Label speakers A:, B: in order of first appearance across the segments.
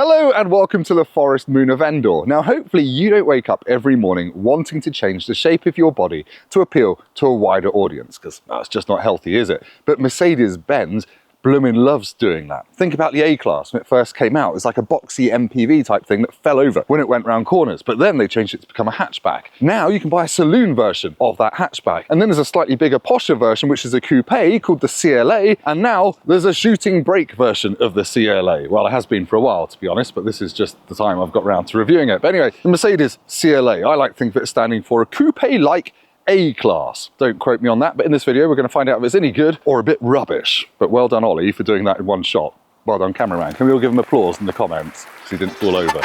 A: Hello and welcome to the Forest Moon of Endor. Now hopefully you don't wake up every morning wanting to change the shape of your body to appeal to a wider audience, because that's just not healthy, is it? But Mercedes-Benz blooming loves doing that. Think about the A-Class when it first came out. It was like a boxy MPV type thing that fell over when it went round corners, but then they changed it to become a hatchback. Now you can buy a saloon version of that hatchback, and then there's a slightly bigger, posher version which is a coupe called the CLA, and now there's a shooting brake version of the CLA. Well, it has been for a while, to be honest, but this is just the time I've got round to reviewing it. But anyway, the Mercedes CLA, I like to think of it as standing for a coupe-like A-Class. Don't quote me on that, but in this video we're going to find out if it's any good or a bit rubbish. But well done Ollie for doing that in one shot. Well done cameraman. Can we all give him applause in the comments so he didn't fall over?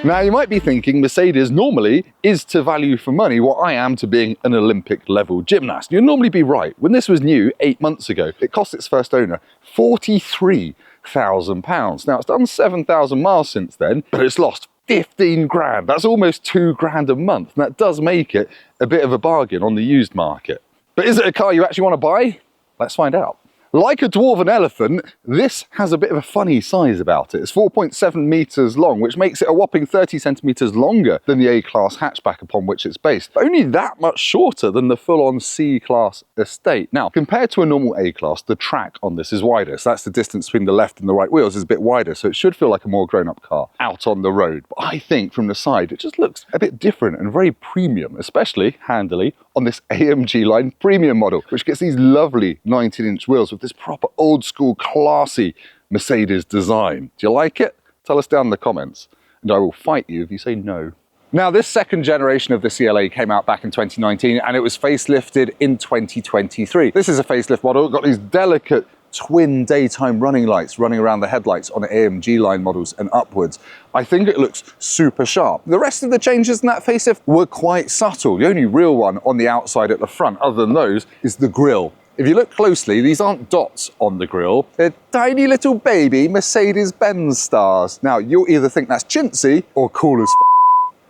A: Now you might be thinking Mercedes normally is to value for money what I am to being an Olympic level gymnast. You'd normally be right. When this was new 8 months ago, it cost its first owner £43,000. Now it's done 7,000 miles since then, but it's lost 15 grand. That's almost 2 grand a month. And that does make it a bit of a bargain on the used market. But is it a car you actually want to buy? Let's find out. Like a dwarven elephant, this has a bit of a funny size about it. It's 4.7 meters long, which makes it a whopping 30 centimeters longer than the A-Class hatchback upon which it's based. But only that much shorter than the full-on C-Class estate. Now, compared to a normal A-Class, the track on this is wider. So that's the distance between the left and the right wheels is a bit wider. So it should feel like a more grown-up car out on the road. But I think from the side, it just looks a bit different and very premium, especially handily on this AMG line premium model, which gets these lovely 19-inch wheels with this proper old school classy Mercedes design. Do you like it? Tell us down in the comments and I will fight you if you say no. Now this second generation of the CLA came out back in 2019 and it was facelifted in 2023. This is a facelift model. It's got these delicate twin daytime running lights running around the headlights on AMG line models and upwards. I think it looks super sharp. The rest of the changes in that facelift were quite subtle. The only real one on the outside at the front, other than those, is the grille. If you look closely, these aren't dots on the grille. They're tiny little baby Mercedes-Benz stars. Now, you'll either think that's chintzy or cool as f***.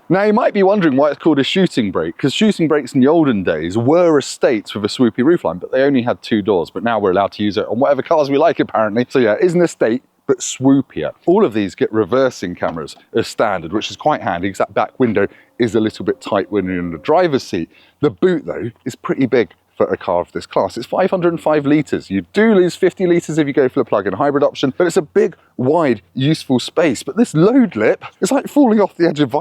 A: Now, you might be wondering why it's called a shooting brake, because shooting brakes in the olden days were estates with a swoopy roofline, but they only had 2 doors. But now we're allowed to use it on whatever cars we like, apparently. So yeah, it is an estate, but swoopier. All of these get reversing cameras as standard, which is quite handy because that back window is a little bit tight when you're in the driver's seat. The boot, though, is pretty big for a car of this class. It's 505 litres. You do lose 50 litres if you go for the plug-in hybrid option, but it's a big, wide, useful space. But this load lip is like falling off the edge of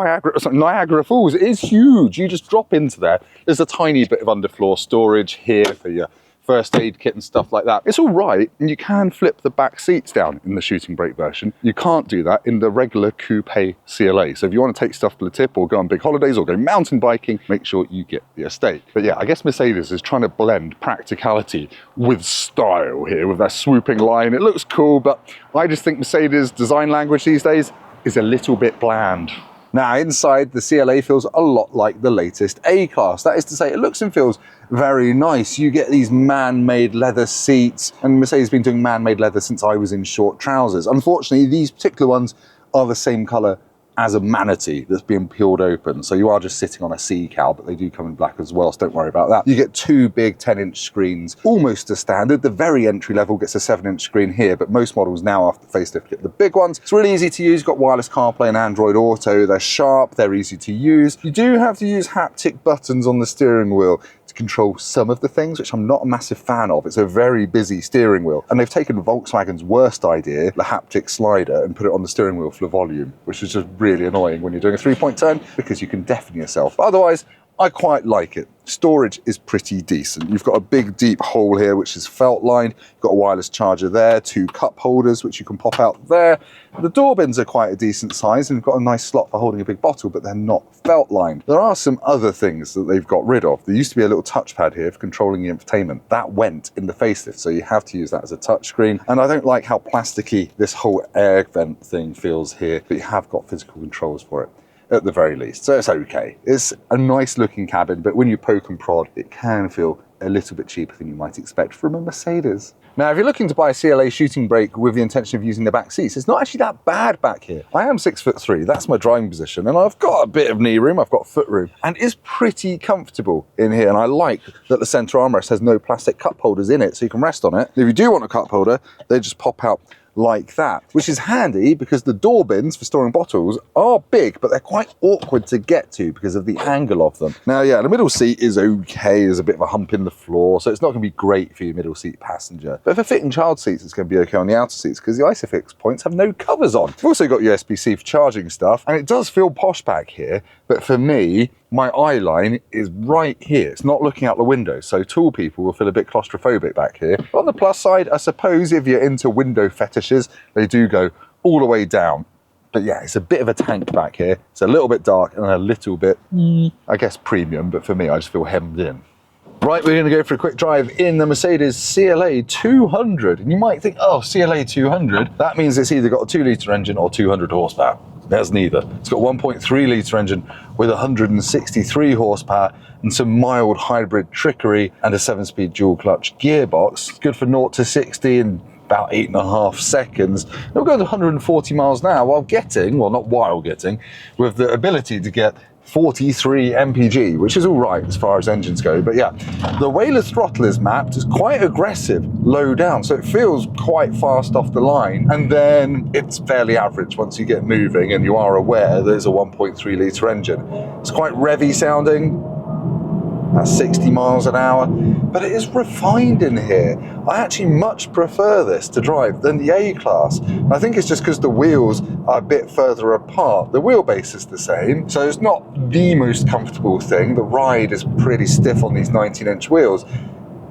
A: Niagara Falls. It is huge. You just drop into there. There's a tiny bit of underfloor storage here for your first aid kit and stuff like that. It's all right, and you can flip the back seats down in the shooting brake version. You can't do that in the regular coupe CLA. So if you want to take stuff to the tip or go on big holidays or go mountain biking, make sure you get the estate. But yeah, I guess Mercedes is trying to blend practicality with style here with that swooping line. It looks cool, but I just think Mercedes design language these days is a little bit bland. Now inside, the CLA feels a lot like the latest A-Class. That is to say, it looks and feels very nice. You get these man-made leather seats, and Mercedes has been doing man-made leather since I was in short trousers. Unfortunately, these particular ones are the same colour as a manatee that's being peeled open. So you are just sitting on a sea cow, but they do come in black as well, so don't worry about that. You get 2 big 10-inch screens, almost as standard. The very entry level gets a 7-inch screen here, but most models now after the facelift get the big ones. It's really easy to use. You've got wireless CarPlay and Android Auto. They're sharp, they're easy to use. You do have to use haptic buttons on the steering wheel to control some of the things, which I'm not a massive fan of. It's a very busy steering wheel. And they've taken Volkswagen's worst idea, the haptic slider, and put it on the steering wheel for the volume, which is just really annoying when you're doing a 3-point turn because you can deafen yourself. But otherwise, I quite like it. Storage is pretty decent. You've got a big deep hole here which is felt lined. You've got a wireless charger there, 2 cup holders which you can pop out there. The door bins are quite a decent size and you've got a nice slot for holding a big bottle, but they're not felt lined. There are some other things that they've got rid of. There used to be a little touchpad here for controlling the infotainment. That went in the facelift, so you have to use that as a touchscreen. And I don't like how plasticky this whole air vent thing feels here, but you have got physical controls for it at the very least, so it's okay. It's a nice looking cabin, but when you poke and prod, it can feel a little bit cheaper than you might expect from a Mercedes. Now, if you're looking to buy a CLA shooting brake with the intention of using the back seats, it's not actually that bad back here. I am 6'3", that's my driving position, and I've got a bit of knee room, I've got foot room, and it's pretty comfortable in here, and I like that the center armrest has no plastic cup holders in it, so you can rest on it. If you do want a cup holder, they just pop out like that, which is handy because the door bins for storing bottles are big, but they're quite awkward to get to because of the angle of them. Now, yeah, the middle seat is okay. There's a bit of a hump in the floor, so it's not going to be great for your middle seat passenger. But for fitting child seats, it's going to be okay on the outer seats because the ISOFIX points have no covers on. You've also got USB-C for charging stuff, and it does feel posh back here, but for me, my eye line is right here. It's not looking out the window, so tall people will feel a bit claustrophobic back here. But on the plus side, I suppose if you're into window fetishes, they do go all the way down. But yeah, it's a bit of a tank back here. It's a little bit dark and a little bit, I guess, premium, but for me, I just feel hemmed in. Right, we're going to go for a quick drive in the Mercedes CLA 200. And you might think, oh, CLA 200, that means it's either got a 2-litre engine or 200 horsepower. There's neither. It's got a 1.3-litre engine with 163 horsepower and some mild hybrid trickery and a 7-speed dual-clutch gearbox. It's good for 0 to 60 in about 8.5 seconds. It'll go to 140 miles an hour while getting, well, not while getting, with the ability to get 43 mpg, which is all right as far as engines go. But yeah, the way the throttle is mapped is quite aggressive low down, so it feels quite fast off the line, and then it's fairly average once you get moving and you are aware there's a 1.3-litre engine. It's quite revvy sounding. That's 60 miles an hour, but it is refined in here. I actually much prefer this to drive than the A-Class. I think it's just because the wheels are a bit further apart. The wheelbase is the same, so it's not the most comfortable thing. The ride is pretty stiff on these 19-inch wheels,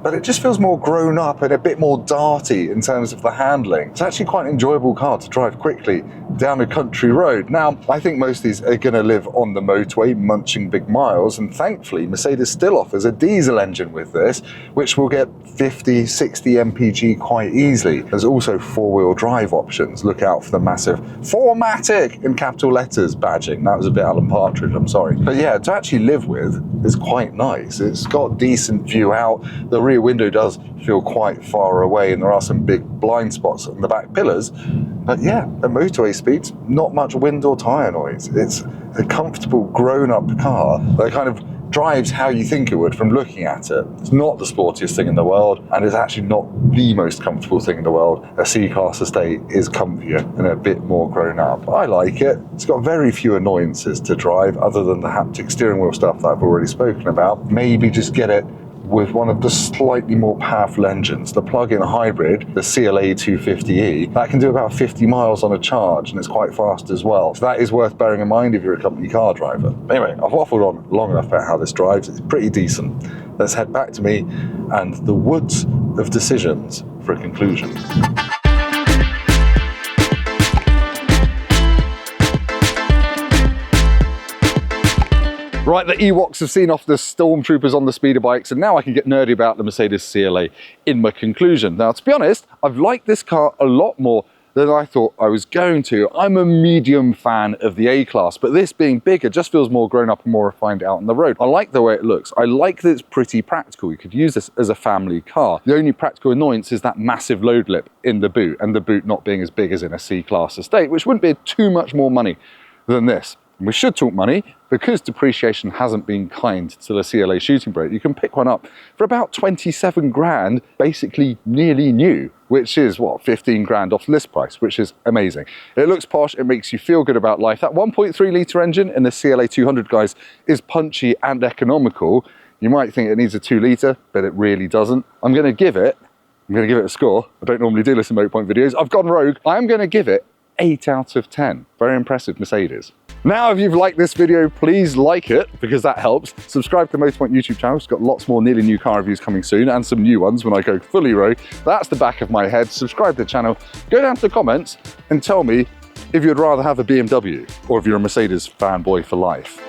A: but it just feels more grown up and a bit more darty in terms of the handling. It's actually quite an enjoyable car to drive quickly down a country road. Now, I think most of these are going to live on the motorway, munching big miles, and thankfully, Mercedes still offers a diesel engine with this, which will get 50, 60 mpg quite easily. There's also four-wheel drive options. Look out for the massive 4MATIC in capital letters badging. That was a bit Alan Partridge, I'm sorry. But yeah, to actually live with is quite nice. It's got decent view out. The rear window does feel quite far away, and there are some big blind spots on the back pillars. But yeah, at motorway speeds, not much wind or tyre noise. It's a comfortable, grown-up car that kind of drives how you think it would from looking at it. It's not the sportiest thing in the world, and it's actually not the most comfortable thing in the world. A C-Class estate is comfier and a bit more grown up. I like it. It's got very few annoyances to drive other than the haptic steering wheel stuff that I've already spoken about. Maybe just get it with one of the slightly more powerful engines. The plug-in hybrid, the CLA 250e, that can do about 50 miles on a charge, and it's quite fast as well. So that is worth bearing in mind if you're a company car driver. But anyway, I've waffled on long enough about how this drives. It's pretty decent. Let's head back to me and the woods of decisions for a conclusion. Right, the Ewoks have seen off the stormtroopers on the speeder bikes, and now I can get nerdy about the Mercedes CLA in my conclusion. Now, to be honest, I've liked this car a lot more than I thought I was going to. I'm a medium fan of the A-Class, but this being bigger just feels more grown up and more refined out on the road. I like the way it looks. I like that it's pretty practical. You could use this as a family car. The only practical annoyance is that massive load lip in the boot, and the boot not being as big as in a C-Class estate, which wouldn't be too much more money than this. And we should talk money, because depreciation hasn't been kind to the CLA Shooting Brake. You can pick one up for about 27 grand, basically nearly new, which is what, 15 grand off list price, which is amazing. It looks posh, it makes you feel good about life. That 1.3-litre engine in the CLA 200, guys, is punchy and economical. You might think it needs a 2-litre, but it really doesn't. I'm gonna give it a score. I don't normally do this in Motorpoint videos. I've gone rogue. I'm gonna give it 8 out of 10. Very impressive Mercedes. Now, if you've liked this video, please like it, because that helps. Subscribe to the Motorpoint YouTube channel. It's got lots more nearly new car reviews coming soon, and some new ones when I go fully rogue. That's the back of my head. Subscribe to the channel. Go down to the comments and tell me if you'd rather have a BMW or if you're a Mercedes fanboy for life.